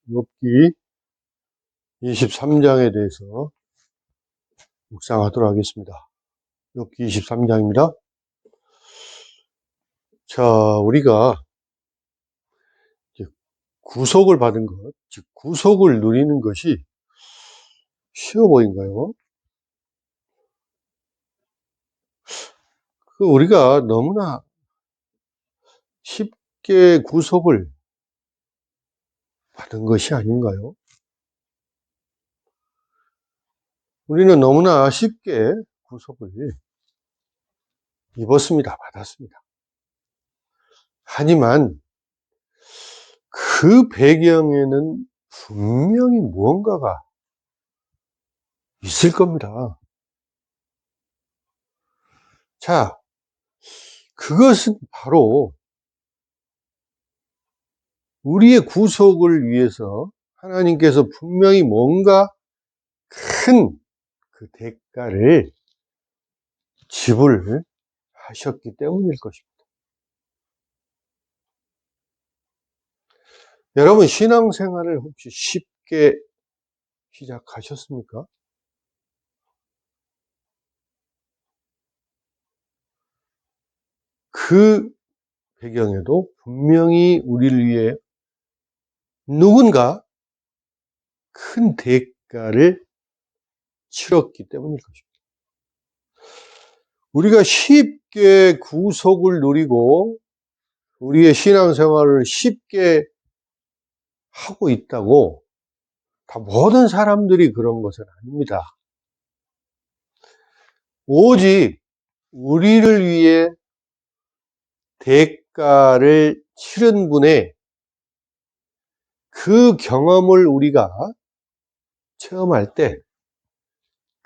욥기 23장에 대해서 묵상하도록 하겠습니다. 욥기 23장입니다. 자, 우리가 구속을 받은 것, 즉 구속을 누리는 것이 쉬워 보인가요? 우리가 너무나 쉽게 구속을 받은 것이 아닌가요? 우리는 너무나 쉽게 구속을 입었습니다. 받았습니다. 하지만 그 배경에는 분명히 무언가가 있을 겁니다. 자, 그것은 바로 우리의 구속을 위해서 하나님께서 분명히 뭔가 큰 그 대가를 지불하셨기 때문일 것입니다. 여러분, 신앙생활을 혹시 쉽게 시작하셨습니까? 그 배경에도 분명히 우리를 위해 누군가 큰 대가를 치렀기 때문일 것입니다. 우리가 쉽게 구속을 누리고 우리의 신앙생활을 쉽게 하고 있다고 다 모든 사람들이 그런 것은 아닙니다. 오직 우리를 위해 대가를 치른 분의 그 경험을 우리가 체험할 때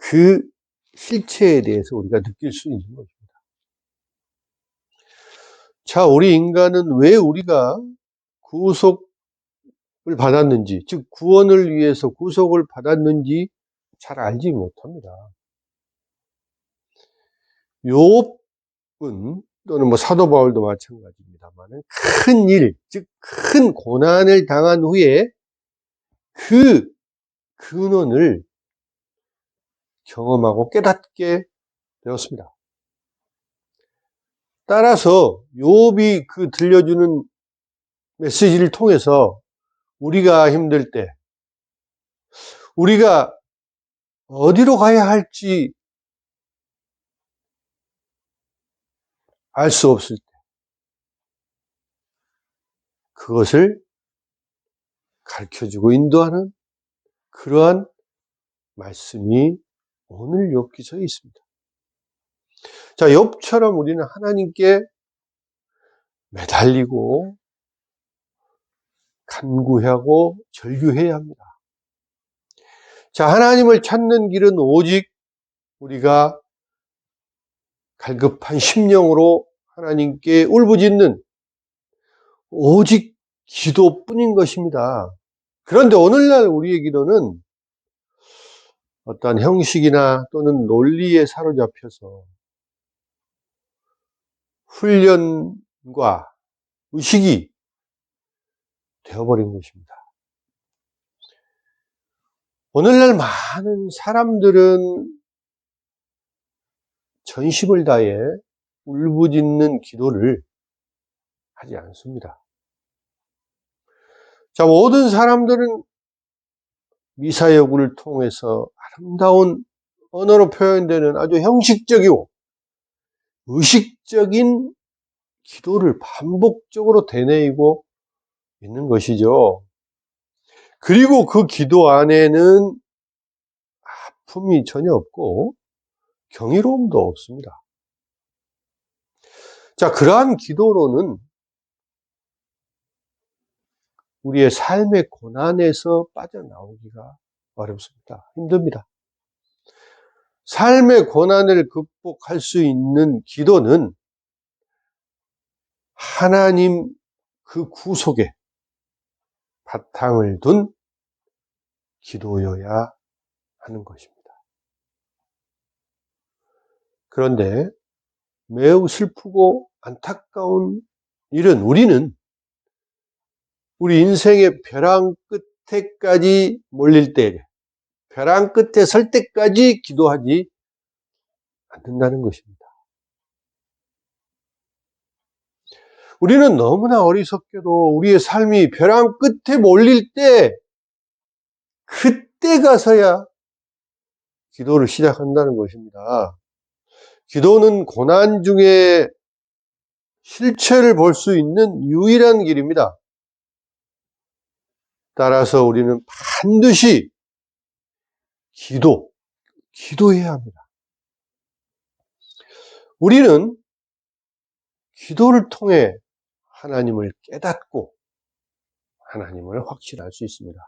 그 실체에 대해서 우리가 느낄 수 있는 것입니다. 자, 우리 인간은 왜 우리가 구속을 받았는지, 즉 구원을 위해서 구속을 받았는지 잘 알지 못합니다. 욥은 또는 사도 바울도 마찬가지입니다만 큰 일, 즉 큰 고난을 당한 후에 그 근원을 경험하고 깨닫게 되었습니다. 따라서 욥이 그 들려주는 메시지를 통해서 우리가 힘들 때, 우리가 어디로 가야 할지 알 수 없을 때 그것을 가르쳐주고 인도하는 그러한 말씀이 오늘 욥기서에 있습니다. 자, 욥처럼 우리는 하나님께 매달리고 간구하고 절규해야 합니다. 자, 하나님을 찾는 길은 오직 우리가 갈급한 심령으로 하나님께 울부짖는 오직 기도뿐인 것입니다. 그런데 오늘날 우리의 기도는 어떤 형식이나 또는 논리에 사로잡혀서 훈련과 의식이 되어버린 것입니다. 오늘날 많은 사람들은 전심을 다해 울부짖는 기도를 하지 않습니다. 자, 모든 사람들은 미사여구를 통해서 아름다운 언어로 표현되는 아주 형식적이고 의식적인 기도를 반복적으로 되뇌이고 있는 것이죠. 그리고 그 기도 안에는 아픔이 전혀 없고 경이로움도 없습니다. 자, 그러한 기도로는 우리의 삶의 고난에서 빠져나오기가 어렵습니다. 힘듭니다. 삶의 고난을 극복할 수 있는 기도는 하나님 그 구속에 바탕을 둔 기도여야 하는 것입니다. 그런데 매우 슬프고 안타까운 일은 우리는 우리 인생의 벼랑 끝 끝에까지 몰릴 때, 벼랑 끝에 설 때까지 기도하지 않는다는 것입니다. 우리는 너무나 어리석게도 우리의 삶이 벼랑 끝에 몰릴 때, 그때 가서야 기도를 시작한다는 것입니다. 기도는 고난 중에 실체를 볼 수 있는 유일한 길입니다. 따라서 우리는 반드시 기도해야 합니다. 우리는 기도를 통해 하나님을 깨닫고 하나님을 확신할 수 있습니다.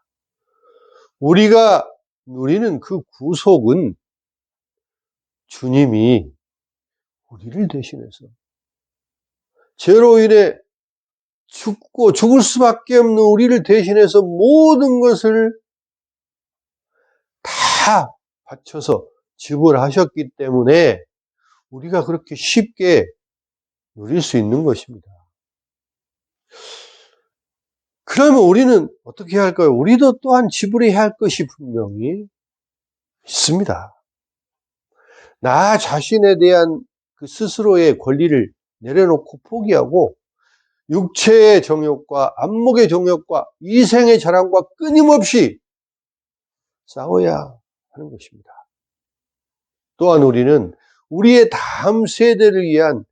우리가 누리는 그 구속은 주님이 우리를 대신해서 죄로 인해 죽고 죽을 수밖에 없는 우리를 대신해서 모든 것을 다 바쳐서 지불하셨기 때문에 우리가 그렇게 쉽게 누릴 수 있는 것입니다. 그러면 우리는 어떻게 해야 할까요? 우리도 또한 지불해야 할 것이 분명히 있습니다. 나 자신에 대한 그 스스로의 권리를 내려놓고 포기하고 육체의 정욕과 안목의 정욕과 이생의 자랑과 끊임없이 싸워야 하는 것입니다. 또한 우리는 우리의 다음 세대를 위한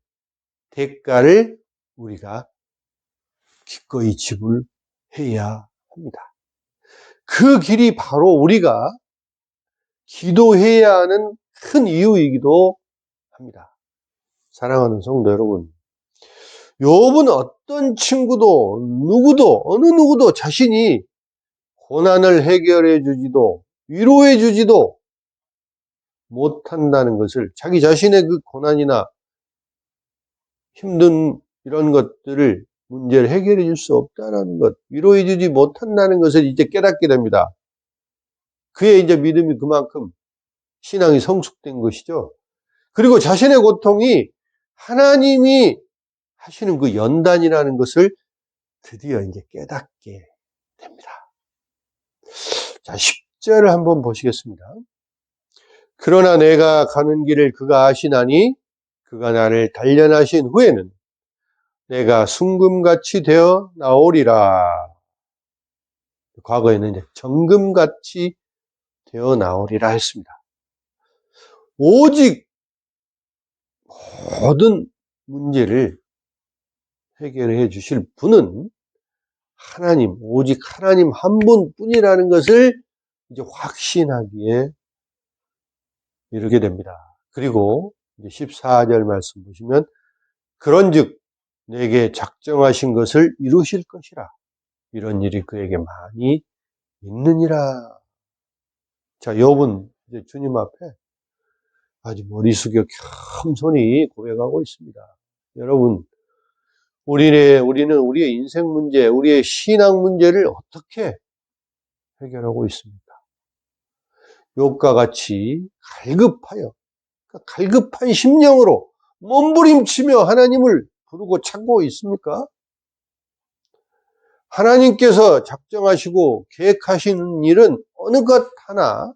대가를 우리가 기꺼이 지불해야 합니다. 그 길이 바로 우리가 기도해야 하는 큰 이유이기도 합니다. 사랑하는 성도 여러분, 욥은 어떤 친구도 어느 누구도 자신이 고난을 해결해 주지도 위로해 주지도 못한다는 것을, 자기 자신의 그 고난이나 힘든 이런 것들을 문제를 해결해 줄 수 없다는 것, 위로해 주지 못한다는 것을 이제 깨닫게 됩니다. 그의 이제 믿음이 그만큼 신앙이 성숙된 것이죠. 그리고 자신의 고통이 하나님이 하시는 그 연단이라는 것을 드디어 이제 깨닫게 됩니다. 자, 10절을 한번 보시겠습니다. 그러나 내가 가는 길을 그가 아시나니 그가 나를 단련하신 후에는 내가 순금같이 되어 나오리라. 과거에는 이제 정금같이 되어 나오리라 했습니다. 오직 모든 문제를 해결해 주실 분은 하나님, 오직 하나님 한 분뿐이라는 것을 이제 확신하기에 이르게 됩니다. 그리고 이제 14절 말씀 보시면 그런즉 내게 작정하신 것을 이루실 것이라. 이런 일이 그에게 많이 있느니라. 자, 욥은 이제 주님 앞에 아주 머리 숙여 겸손히 고백하고 있습니다. 여러분, 우리는 우리의 인생 문제, 우리의 신앙 문제를 어떻게 해결하고 있습니까? 욥과 같이 갈급한 심령으로 몸부림치며 하나님을 부르고 찾고 있습니까? 하나님께서 작정하시고 계획하시는 일은 어느 것 하나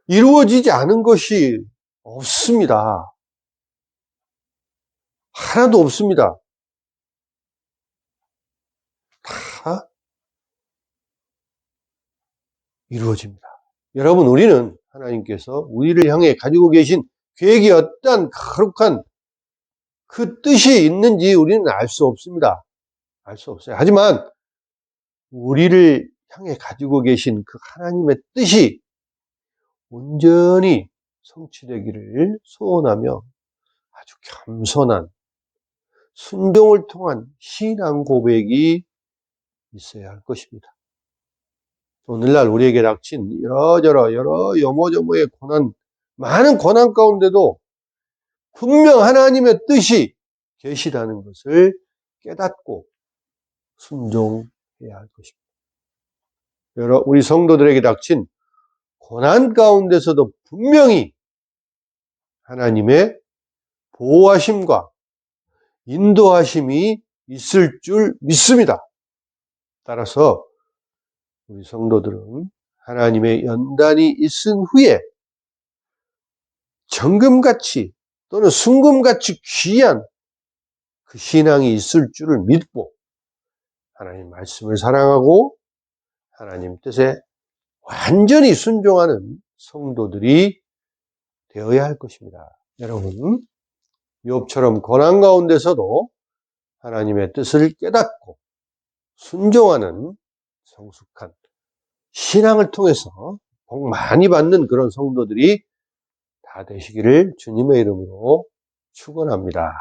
이루어지지 않은 것이 없습니다. 하나도 없습니다. 다 이루어집니다. 여러분, 우리는 하나님께서 우리를 향해 가지고 계신 계획이 어떤 거룩한 그 뜻이 있는지 우리는 알 수 없습니다. 알 수 없어요. 하지만 우리를 향해 가지고 계신 그 하나님의 뜻이 온전히 성취되기를 소원하며 아주 겸손한 순종을 통한 신앙 고백이 있어야 할 것입니다. 오늘날 우리에게 닥친 이러저러 여러 요모조모의 고난, 많은 고난 가운데도 분명 하나님의 뜻이 계시다는 것을 깨닫고 순종해야 할 것입니다. 우리 성도들에게 닥친 고난 가운데서도 분명히 하나님의 보호하심과 인도하심이 있을 줄 믿습니다. 따라서 우리 성도들은 하나님의 연단이 있은 후에 정금같이 또는 순금같이 귀한 그 신앙이 있을 줄을 믿고 하나님 말씀을 사랑하고 하나님 뜻에 완전히 순종하는 성도들이 되어야 할 것입니다. 여러분, 욥처럼 고난 가운데서도 하나님의 뜻을 깨닫고 순종하는 성숙한 신앙을 통해서 복 많이 받는 그런 성도들이 다 되시기를 주님의 이름으로 축원합니다.